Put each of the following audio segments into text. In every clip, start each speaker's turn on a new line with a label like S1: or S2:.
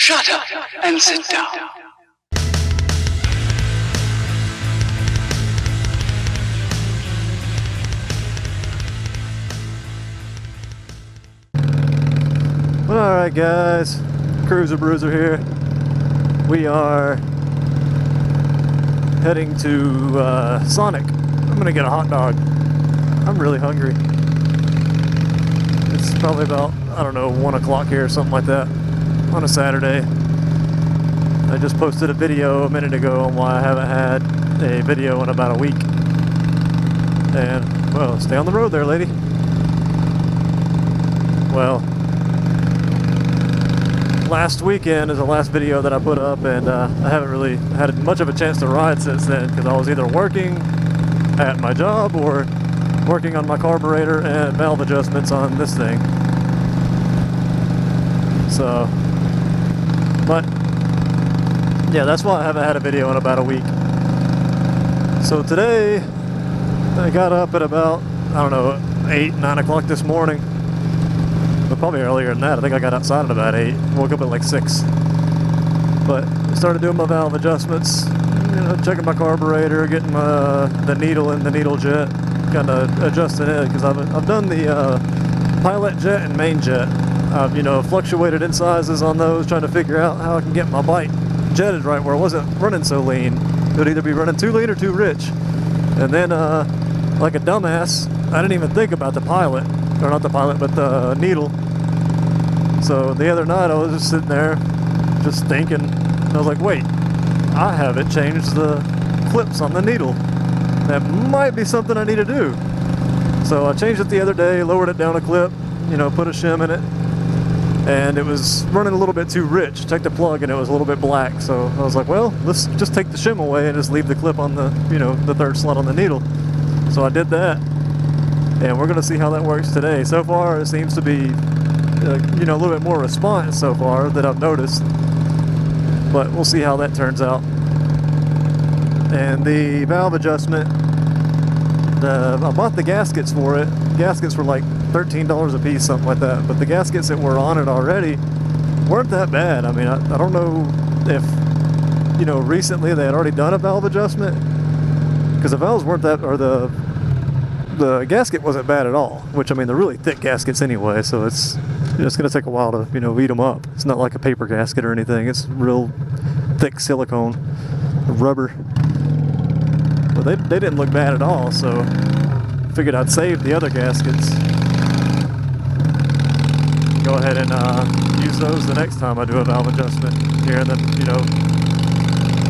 S1: Shut up and sit down.
S2: Well, alright guys, Cruiser Bruiser here. We are heading to Sonic. I'm gonna get a hot dog. I'm really hungry. It's probably about, I don't know, 1 o'clock here or something like that on a Saturday. I just posted a video a minute ago on why I haven't had a video in about a week. And, well, stay on the road there, lady. Well, last weekend is the last video that I put up, and I haven't really had much of a chance to ride since then because I was either working at my job or working on my carburetor and valve adjustments on this thing. So, but yeah, that's why I haven't had a video in about a week. So today I got up at about, I don't know, 8, 9 o'clock this morning. But probably earlier than that. I think I got outside at about 8. Woke up at like 6. But started doing my valve adjustments, checking my carburetor, getting the needle in the needle jet, kind of adjusting it because I've done the pilot jet and main jet. I've fluctuated in sizes on those, trying to figure out how I can get my bike jetted right where it wasn't running so lean. It would either be running too lean or too rich. And then, like a dumbass, I didn't even think about the pilot, or not the pilot, but the needle. So the other night I was just sitting there, just thinking, and I was like, wait, I haven't changed the clips on the needle. That might be something I need to do. So I changed it the other day, lowered it down a clip, put a shim in it, and it was running a little bit too rich. Checked the plug and it was a little bit black. So I was like, well, let's just take the shim away and just leave the clip on the, the third slot on the needle. So I did that, and we're gonna see how that works today. So far, it seems to be, a little bit more response so far that I've noticed, but we'll see how that turns out. And the valve adjustment, I bought the gaskets for it. Gaskets were like $13 a piece, something like that, but the gaskets that were on it already weren't that bad. I mean, I don't know if, recently they had already done a valve adjustment, because the valves weren't that, or the gasket wasn't bad at all, which, I mean, they're really thick gaskets anyway, so it's going to take a while to, beat them up. It's not like a paper gasket or anything. It's real thick silicone, rubber. But they didn't look bad at all, so I figured I'd save the other gaskets. Go ahead and use those the next time I do a valve adjustment here, and then,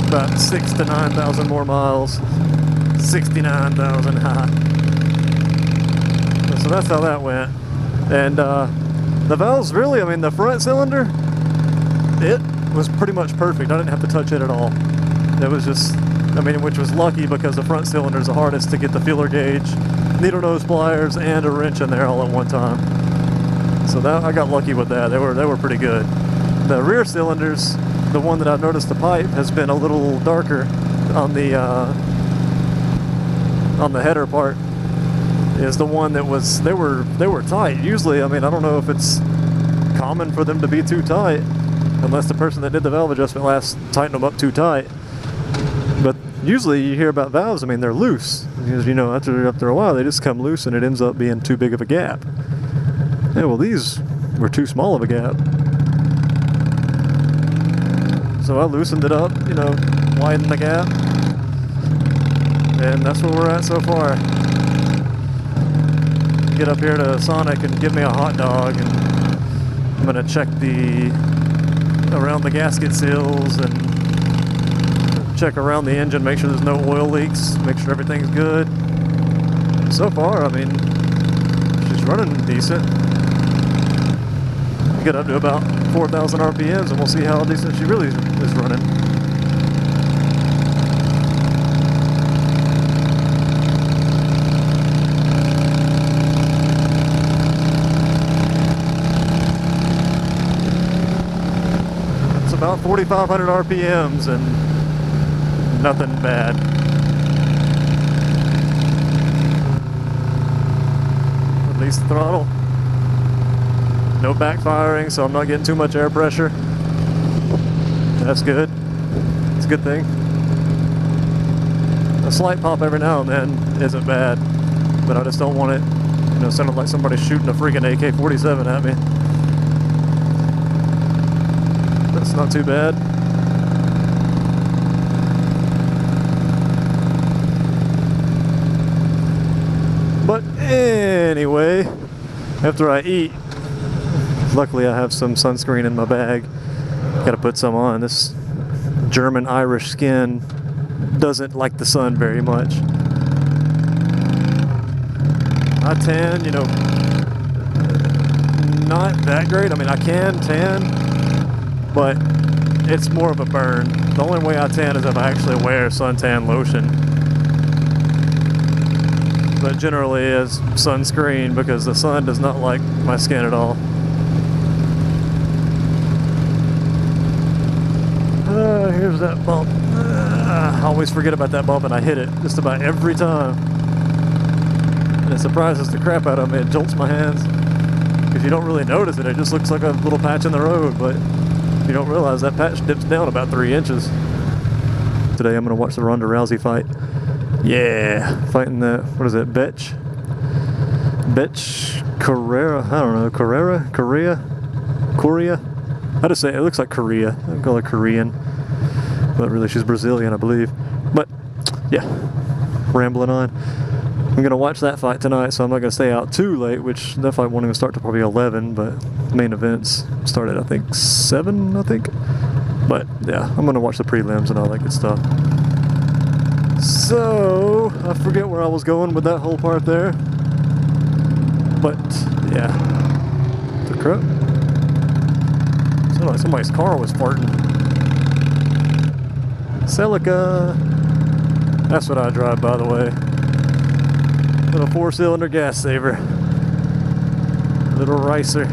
S2: about 6,000 to 9,000 more miles. 69,000 high. So that's how that went. And the valves really, I mean, the front cylinder, it was pretty much perfect. I didn't have to touch it at all. It was just, which was lucky because the front cylinder is the hardest to get the feeler gauge, needle nose pliers, and a wrench in there all at one time. So that, I got lucky with that. They were pretty good. The rear cylinders, the one that I've noticed the pipe has been a little darker on the header part, is the one that was, they were tight. Usually, I don't know if it's common for them to be too tight, unless the person that did the valve adjustment last tightened them up too tight. But usually you hear about valves, they're loose. Because, after a while they just come loose and it ends up being too big of a gap. Yeah, well, these were too small of a gap. So I loosened it up, widened the gap. And that's where we're at so far. Get up here to Sonic and give me a hot dog, and I'm gonna check around the gasket seals and check around the engine, make sure there's no oil leaks, make sure everything's good. So far, she's running decent. Get up to about 4,000 RPMs and we'll see how decent she really is running. About 4,500 RPMs and nothing bad. Release the throttle. No backfiring, so I'm not getting too much air pressure. That's good. It's a good thing. A slight pop every now and then isn't bad, but I just don't want it, you know, sounding like somebody shooting a freaking AK-47 at me. That's not too bad. But anyway, after I eat, luckily I have some sunscreen in my bag. Gotta put some on. This German Irish skin doesn't like the sun very much. I tan, you know, not that great. I mean, I can tan, but it's more of a burn. The only way I tan is if I actually wear suntan lotion. But generally as sunscreen, because the sun does not like my skin at all. Here's that bump. I always forget about that bump and I hit it just about every time. And it surprises the crap out of me. It jolts my hands. Because you don't really notice it. It just looks like a little patch in the road, but you don't realize that patch dips down about 3 inches. Today I'm going to watch the Ronda Rousey fight. Yeah, fighting that, what is it, Betch Carrera, I don't know, Korea? I just say, it looks like Korea, I call her Korean, but really she's Brazilian, I believe. But, yeah, rambling on. I'm going to watch that fight tonight, so I'm not going to stay out too late, which that fight won't even start till probably 11, but main events started, I think, 7, I think. But, yeah, I'm going to watch the prelims and all that good stuff. So, I forget where I was going with that whole part there. But, yeah. The crap. Sounded like somebody's car was farting. Celica. That's what I drive, by the way. Little 4-cylinder gas saver. Little ricer.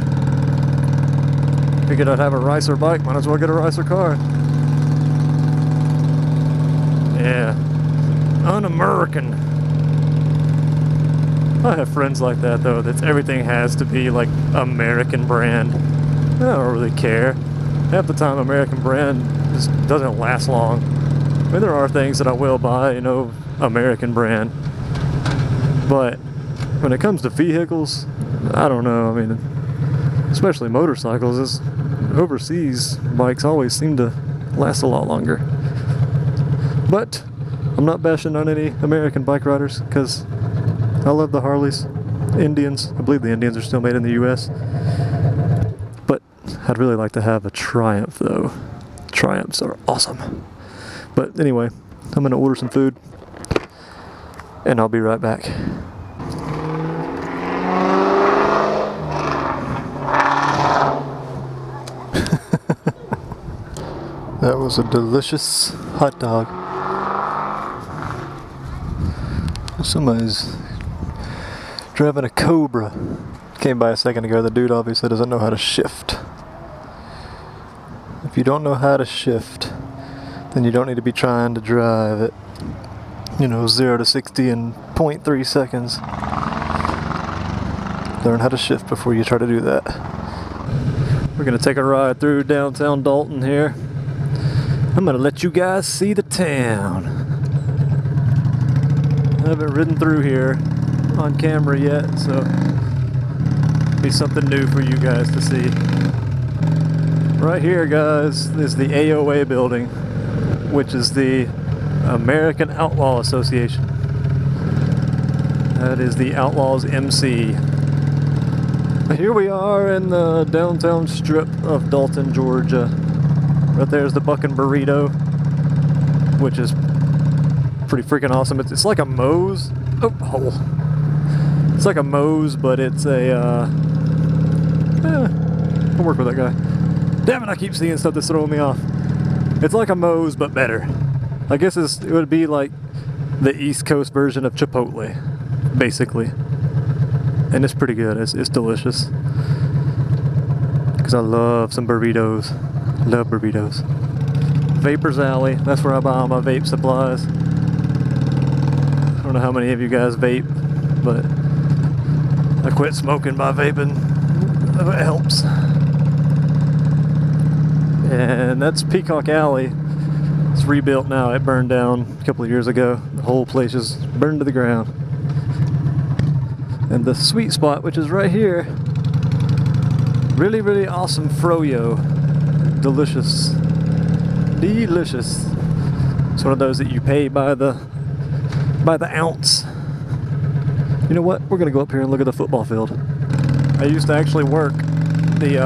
S2: Figured I'd have a ricer bike, might as well get a ricer car. Yeah. Un-American. I have friends like that though, that everything has to be like American brand. I don't really care. Half the time American brand just doesn't last long. I mean, there are things that I will buy, you know, American brand. But when it comes to vehicles, I don't know. I mean, especially motorcycles, overseas bikes always seem to last a lot longer. But I'm not bashing on any American bike riders, because I love the Harleys. Indians, I believe the Indians are still made in the US. But I'd really like to have a Triumph though. Triumphs are awesome. But anyway, I'm going to order some food and I'll be right back. That was a delicious hot dog. Somebody's driving a Cobra. Came by a second ago. The dude obviously doesn't know how to shift. If you don't know how to shift, then you don't need to be trying to drive it, you know, 0 to 60 in 0.3 seconds. Learn how to shift before you try to do that. We're gonna take a ride through downtown Dalton here. I'm gonna let you guys see the town. I haven't ridden through here on camera yet, so it'll be something new for you guys to see. Right here, guys, is the AOA building, which is the American Outlaw Association. That is the Outlaws MC. Here we are in the downtown strip of Dalton, Georgia. Right there's the Buckin' Burrito, which is pretty freaking awesome. It's like a Moe's. Oh, hole. It's like a Moe's, but it's a, I'll work with that guy. Damn it, I keep seeing stuff that's throwing me off. It's like a Moe's, but better. I guess it would be like the East Coast version of Chipotle, basically. And it's pretty good. It's delicious. Because I love some burritos. Love burritos. Vapor's Alley. That's where I buy all my vape supplies. I don't know how many of you guys vape, but I quit smoking by vaping. It helps. And that's Peacock Alley. It's rebuilt now. It burned down a couple of years ago. The whole place just burned to the ground. And the sweet spot, which is right here, really, really awesome froyo. Delicious. Delicious. It's one of those that you pay by the ounce. You know what? We're gonna go up here and look at the football field. I used to actually work the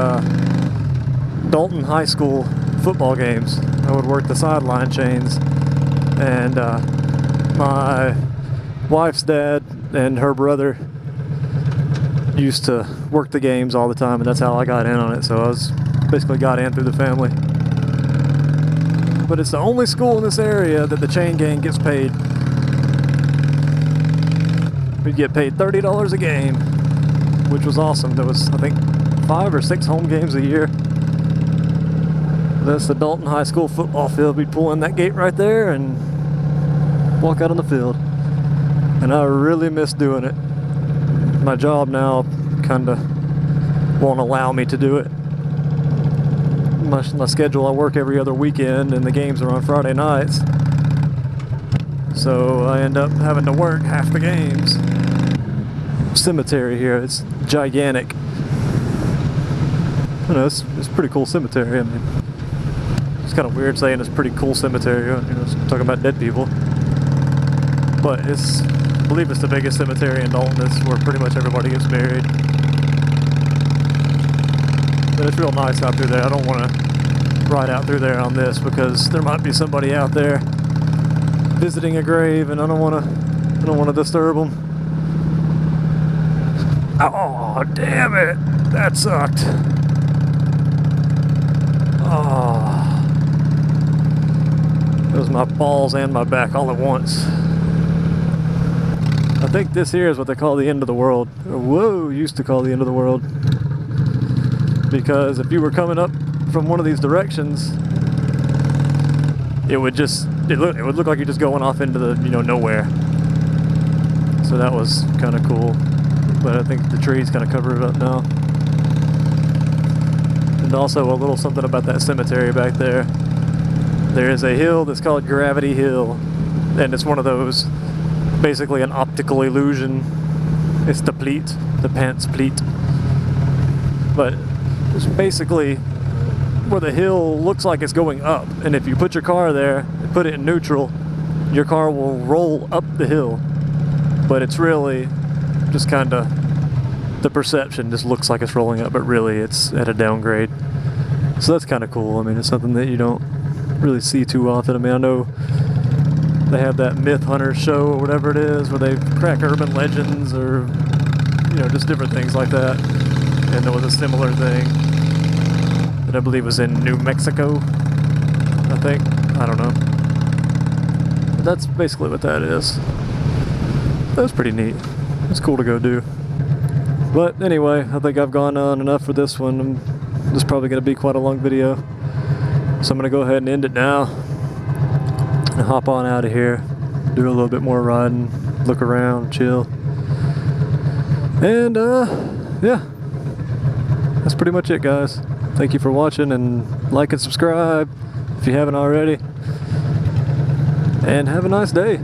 S2: Dalton High School football games. I would work the sideline chains, and my wife's dad and her brother used to work the games all the time, and that's how I got in on it. So I was basically got in through the family. But it's the only school in this area that the chain gang gets paid. We'd get paid $30 a game, which was awesome. There was, I think, 5 or 6 home games a year. That's the Dalton High School football field. We'd pull in that gate right there and walk out on the field. And I really miss doing it. My job now kind of won't allow me to do it. My schedule, I work every other weekend, and the games are on Friday nights. So I end up having to work half the games. Cemetery here, it's gigantic. I know, it's a pretty cool cemetery. I mean, it's kind of weird saying it's a pretty cool cemetery, you know, talking about dead people. But I believe it's the biggest cemetery in Dalton. It's where pretty much everybody gets buried. But it's real nice out through there. I don't want to ride out through there on this because there might be somebody out there visiting a grave, and I don't want to disturb them. Oh, damn it! That sucked. Oh, it was my balls and my back all at once. I think this here is what they call the end of the world. Whoa, used to call the end of the world. Because if you were coming up from one of these directions, it would look like you're just going off into the, nowhere. So that was kind of cool. But I think the trees kind of cover it up now. And also a little something about that cemetery back there. There is a hill that's called Gravity Hill, and it's one of those, basically an optical illusion. It's the pleat, the pants pleat. But it's basically where the hill looks like it's going up, and if you put your car there and put it in neutral, your car will roll up the hill. But it's really just kind of, the perception just looks like it's rolling up, but really it's at a downgrade. So that's kind of cool. I mean, it's something that you don't really see too often. I mean, I know they have that Myth Hunter show or whatever it is, where they crack urban legends or, just different things like that. And there was a similar thing that I believe was in New Mexico, I think. I don't know. But that's basically what that is. That was pretty neat. It's cool to go do. But anyway, I think I've gone on enough for this one. This is probably going to be quite a long video. So I'm going to go ahead and end it now. And hop on out of here. Do a little bit more riding. Look around, chill. And, yeah. That's pretty much it, guys. Thank you for watching, and like and subscribe if you haven't already. And have a nice day.